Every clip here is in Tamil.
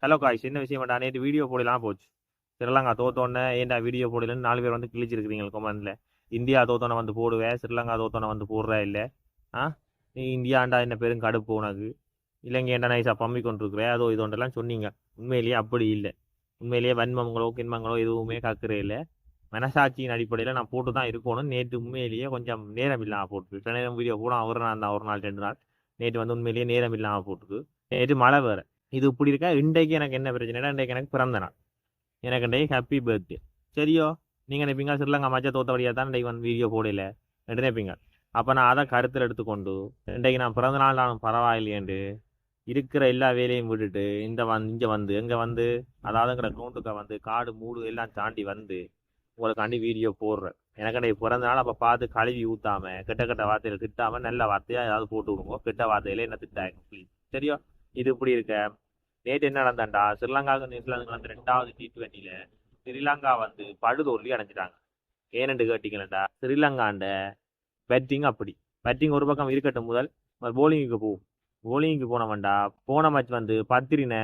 ஹலோ காய்ஸ், என்ன விஷயம் வேண்டாம், நேற்று வீடியோ போடலாம் போச்சு. ஸ்ரீலங்கா தோத்தோன்னே ஏன்டா வீடியோ போடலன்னு 4 பேர் வந்து கிழிச்சிருக்கிறீங்க கமெண்ட்ல. இந்தியா தோத்தோன்னே வந்து போடுவேன், ஸ்ரீலங்கா தோத்தோன்னே வந்து போடுறா இல்லை. ஆ, நீ இந்தியாண்டா என்ன பெரும் கடுப்பு உனக்கு, இலங்கை ஏன்டா நைஸாக பம்மி கொண்டிருக்கிற, அதோ இதோண்டெல்லாம் சொன்னீங்க. உண்மையிலேயே அப்படி இல்லை. உண்மையிலேயே வன்மங்களோ கிண்மங்களோ எதுவுமே கக்குறே இல்லை. மனசாட்சியின் அடிப்படையில் நான் போட்டு தான் இருக்கணும். நேற்று உண்மையிலேயே கொஞ்சம் நேரம் இல்லாமல் போட்டுருக்கு. சில நேரம் வீடியோ கூட ஒரு நாள் தான், ஒரு நாள் 2 நாள். நேற்று வந்து உண்மையிலேயே நேரம் இல்லாமல் போட்டுருக்கு. நேற்று மழை வேறு. இது இப்படி இருக்கா. இன்றைக்கு எனக்கு என்ன பிரச்சனைனா, இன்றைக்கு எனக்கு பிறந்த நாள். எனக்கு இன்றைக்கு ஹாப்பி பர்த்டே. சரியோ, நீங்கள் நினைப்பீங்க ஸ்ரீலங்கா மச்சா தோத்தபடியாக தான் இன்றைக்கு வந்து வீடியோ போடல நினைப்பீங்க. அப்போ நான் அதை கருத்தில் எடுத்துக்கொண்டு இன்றைக்கு நான் பிறந்த நாள் நானும் பரவாயில்லையேண்டு இருக்கிற எல்லா வேலையும் விட்டுட்டு இங்கே வந்து எங்கே வந்து, அதாவதுங்கிற கவுண்டுக்க வந்து காடு மூடு எல்லாம் தாண்டி வந்து உங்களுக்காண்டி வீடியோ போடுறேன். எனக்கு பிறந்த நாள் அப்போ பார்த்து கழுவி ஊற்றாம கெட்ட கெட்ட வார்த்தையில் திட்டாமல் நல்ல வார்த்தையாக ஏதாவது போட்டு விடுங்க. கெட்ட வார்த்தையில என்ன திட்டாங்க ப்ளீஸ். சரியோ, இது இப்படி இருக்க. நேற்று என்ன நடந்தாண்டா, ஸ்ரீலங்காவுக்கு நியூசிலாந்து வந்து 2வது T20ல ஸ்ரீலங்கா வந்து படுதோல்வி அடைஞ்சிட்டாங்க. ஏனென்று கேட்டீங்களா, ஸ்ரீலங்காண்ட பேட்டிங் அப்படி. பேட்டிங் ஒரு பக்கம் இருக்கட்டும், முதல் போலிங்குக்கு போகும். போலிங்குக்கு போனவன்டா, போன மேட்ச் வந்து 10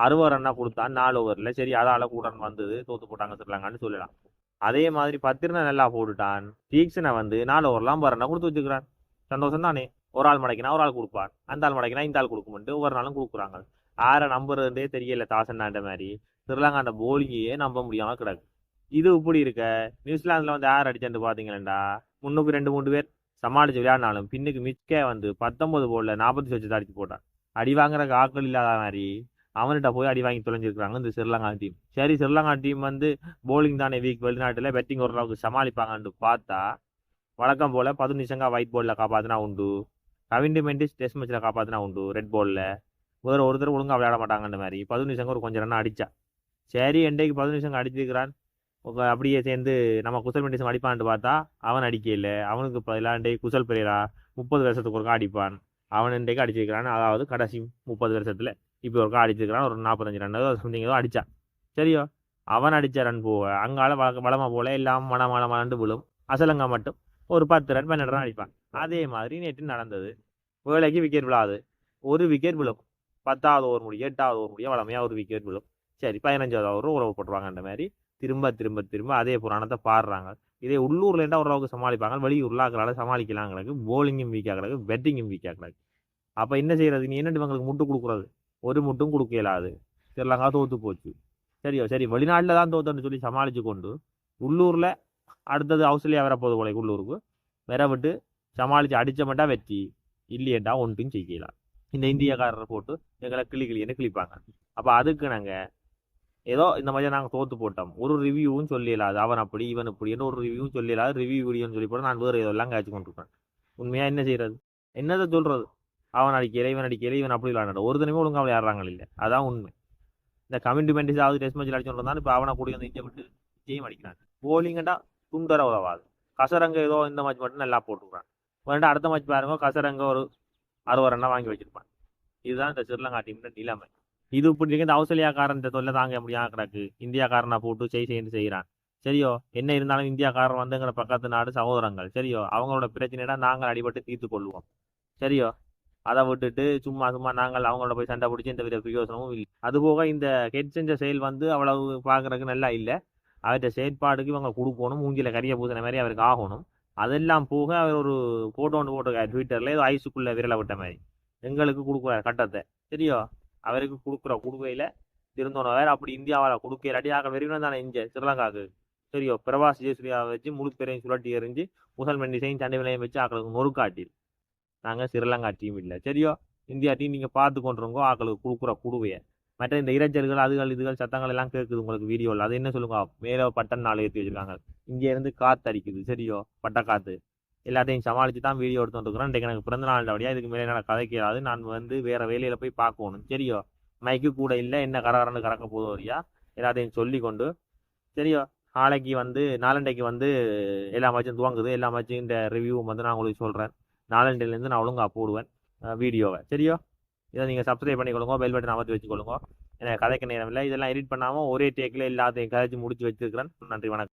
60 ரன்னா கொடுத்தான் 4 ஓவரில். சரி, அதால கூட வந்தது, தோத்து போட்டாங்க ஸ்ரீலங்கான்னு சொல்லலாம். அதே மாதிரி 10 நல்லா போட்டுட்டான். தீக்ஷனை வந்து 4 ஓவர்லாம் 50 ரன்னா கொடுத்து வச்சுக்கிறான். சந்தோஷம் தானே. ஒரு ஆள் மடக்கினா ஒரு ஆள் கொடுப்பான், அந்த ஆள் மடக்கினா இந்த ஆள் கொடுக்குமென்ட்டு ஒவ்வொரு நாளும் கொடுக்குறாங்க. ஆரை நம்புறதே தெரியல தாசன்னாண்ட மாதிரி. ஸ்ரீலங்காண்ட போலிங்கையே நம்ப முடியாம கிடக்கு. இது இப்படி இருக்க, நியூசிலாந்துல வந்து யார் அடிச்சுட்டு பாத்தீங்களா, முன்னுக்கு 2-3 பேர் சமாளிச்சு விளையாடினாலும் பின்னுக்கு மிக்க வந்து 19 போல 40 வச்சு அடிச்சு போட்டான். அடி வாங்குறக்கு ஆட்கள் இல்லாத மாதிரி அவன்கிட்ட போய் அடி வாங்கி தொலைஞ்சிருக்காங்க இந்த ஸ்ரீலங்கா டீம். சரி, ஸ்ரீலங்கா டீம் வந்து போலிங் தானே வீக், வெளிநாட்டில் பேட்டிங் ஓரளவுக்கு சமாளிப்பாங்கன்னு பார்த்தா வழக்கம் போல 15 ஒயிட் பால்ல காப்பாத்தினா உண்டு, கவின் டி மெண்டிஸ் டெஸ்ட் மேட்ச்ல காப்பாத்தினா உண்டு ரெட் பால்ல. வேற ஒருத்தர் ஒழுங்கா விளையாட மாட்டாங்கன்ற மாதிரி 15 ஒரு கொஞ்சம் ரன் அடிச்சா. சரி, இன்றைக்கு 15 அடிச்சிருக்கிறான். அப்படியே சேர்ந்து நம்ம குசல் மெண்டிஸ் அடிப்பான்னு பார்த்தா அவன் அடிக்கல. அவனுக்கு பதிலாக இன்றைக்கு குசல் பெரியரா 30 வருஷத்துக்கு ஒருக்கா அடிப்பான். அவன் இன்றைக்கு அடிச்சிருக்கிறான். அதாவது கடைசி 30 வருஷத்துல இப்போ ஒருக்கா அடிச்சிருக்கிறான். ஒரு 45 ரன் சம்திங் ஏதோ அடிச்சான். சரியோ, அவன் அடித்த ரன் போக அங்கால வளமா போல எல்லாம் மலமண்டு விழும். அசலங்கா மட்டும் ஒரு 10 ரன் 12 ரன் அடிப்பான். அதே மாதிரி நேற்று நடந்தது. வேலைக்கு விக்கெட் விழாது, ஒரு விக்கெட் விழும். 10வது ஓவர் முடியும், 8வது ஓவர் முடியும், வளமையாக ஒரு விக்கெட் விழும். சரி, 15வது ஓவர் உறவு போட்டுருவாங்கன்ற மாதிரி திரும்ப திரும்ப திரும்ப அதே புராணத்தை பாடுறாங்க. இதே உள்ளூர்ல இருந்தால் ஓரளவுக்கு சமாளிப்பாங்க, வெளியூர்ல ஆக்களால சமாளிக்கலாம் கிடக்கு. போலிங்கும் வீக்காக கிடக்கு, பேட்டிங்கும் வீக்காக கிடக்கு. அப்போ என்ன செய்யறது, நீ என்ன இவங்களுக்கு முட்டு கொடுக்குறது, ஒரு முட்டும் கொடுக்க இயலாது. ஸ்ரீலங்கா தோத்து போச்சு. சரியோ, சரி, வெளிநாட்டில் தான் தோத்துன்னு சொல்லி சமாளிச்சு கொண்டு உள்ளூர்ல அடுத்தது ஆஸ்திரேலியா வரப்போகுது போல, உள்ளூருக்கு வேற விட்டு சமாளிச்சு அடிச்ச மட்டும் வெற்றி இல்லையேண்டா ஒன்றும் செய்யலாம். இந்த இந்தியக்காரரை போட்டு எங்களை கிளின்னு கிளிப்பாங்க. அப்போ அதுக்கு நாங்கள் ஏதோ இந்த மாதிரி நாங்கள் தோத்து போட்டோம் ஒரு ரிவ்யூவும் சொல்லிடலாது. அவன் அப்படி இவன் இப்படின்னு ஒரு ரிவ்யூவும் சொல்லிடலாது. ரிவ்யூ வீடியோன்னு சொல்லி போட நான் வேறு இதெல்லாம் காய்ச்சி கொண்டிருப்பேன். உண்மையாக என்ன செய்யறது, என்னதை சொல்றது. அவன் அடிக்கல இவன் அடிக்கல இவன் அப்படி விளையாட ஒரு தினமே ஒழுங்காக விளையாடுறாங்க இல்லை, அதான் உண்மை. இந்த கமிட்மெண்ட்ஸ் ஆகுது டெஸ்ட் மேட்ச் அடிச்சுட்டு இருந்தாலும் இப்போ அவனை கூடிய வந்து இங்கே விட்டு விஜயம் அடிக்கிறான். போலிங்கண்டா துண்டர உதவாது. கசரங்க ஏதோ இந்த மேட்ச் மட்டும் நல்லா போட்டுக்கிறான். வேண்டாம் அடுத்த மேட்ச் பாருங்க, கசரங்க ஒரு 60 ரன்னா வாங்கி வச்சிருப்பான். இதுதான் இந்த ஸ்ரீலங்கா டீம் நிலைமை. இது இப்படி இருக்கு. இந்த ஆஸ்திரேலியாக்காரன் தொல்லை தாங்க முடியாம கிடக்கு. இந்தியாக்காரனை போட்டு செய்து செய்கிறான். சரியோ, என்ன இருந்தாலும் இந்தியாக்காரன் வந்து எங்களை பக்கத்து நாடு சகோதரங்கள். சரியோ, அவங்களோட பிரச்சனைனா நாங்கள் அடிபட்டு தீர்த்து கொள்வோம். சரியோ, அதை விட்டுட்டு சும்மா சும்மா நாங்கள் அவங்களோட போய் சண்டை பிடிச்சி இந்த வித பிரயோசனமும் இல்லை. அதுபோக இந்த ஹெட் செஞ்ச செயல் வந்து அவ்வளவு பார்க்கறதுக்கு நல்லா இல்லை. அவர்கிட்ட செயற்பாடுக்கு இவங்க கொடுக்கணும், மூஞ்சில கரிய பூசின மாதிரி அவருக்கு ஆகணும். அதெல்லாம் போக அவர் ஒரு போட்டோ ஒன்று போட்டிருக்காரு ட்விட்டர்ல, ஏதோ ஐஸுக்குள்ள விரலை விட்ட மாதிரி எங்களுக்கு கொடுக்குறாரு கட்டத்தை. சரியோ, அவருக்கு கொடுக்குற கொடுக்கையில திருந்தோணும் வேற. அப்படி இந்தியாவில் கொடுக்க இல்லாட்டியாக வெறிவனும் தானே இங்கே ஸ்ரீலங்காவுக்கு. சரியோ, பிரபாஸ் ஜெயசூர்யாவை வச்சு முழு பேரையும் சுழட்டி எறிஞ்சு முசல் மெண்டிஸையும் சண்டை விலையும் வச்சு ஆக்களுக்கு நொறுக்காட்டி நாங்கள் ஸ்ரீலங்கா டீம் இல்லை. சரியோ, இந்தியா டீம் நீங்கள் பார்த்து கொண்டுருங்கோ ஆக்களுக்கு கொடுக்குற குடுவையை. மற்ற இந்த இறைச்சல்கள் அதுகள் இதுகள் சத்தங்கள் எல்லாம் கேட்குது உங்களுக்கு வீடியோவில். அது என்ன சொல்லுங்க, மேலே பட்டன் 4 ஏற்றி வச்சிருக்காங்க, இங்கே இருந்து காற்று அடிக்குது. சரியோ, பட்ட காற்று எல்லாத்தையும் சமாளித்து தான் வீடியோ எடுத்துட்டு இருக்கிறோம். இன்றைக்கு எனக்கு பிறந்த நாள் அப்படியா, இதுக்கு மேலே என்னால் கதைக்காது. நான் வந்து வேறு வேலையில் போய் பார்க்கணும். சரியோ, மைக்கு கூட இல்லை, என்ன கரகரன்னு கறக்க போதும் வரியா எல்லாத்தையும் சொல்லி கொண்டு. சரியோ, நாளைக்கு வந்து நாளண்டைக்கு வந்து எல்லா மேட்சும் துவங்குது. எல்லா மேட்சும் இந்த ரிவ்யூவும் வந்து நான் உங்களுக்கு சொல்கிறேன். நாளண்டையிலேருந்து நான் ஒழுங்காக போடுவேன் வீடியோவை. சரியோ, இதை நீங்கள் சப்ஸ்கிரைப் பண்ணிக்கொள்ளுங்க, பெல் பட்டன் அமர்த்தி வச்சுக்கொள்ளுங்க. எனக்கு கதைக்க நேரம் இல்லை, இதெல்லாம் எடிட் பண்ணாமல் ஒரே டேக்கில் எல்லாத்தையும் கதைச்சி முடிச்சு வச்சிருக்கிறேன். நன்றி, வணக்கம்.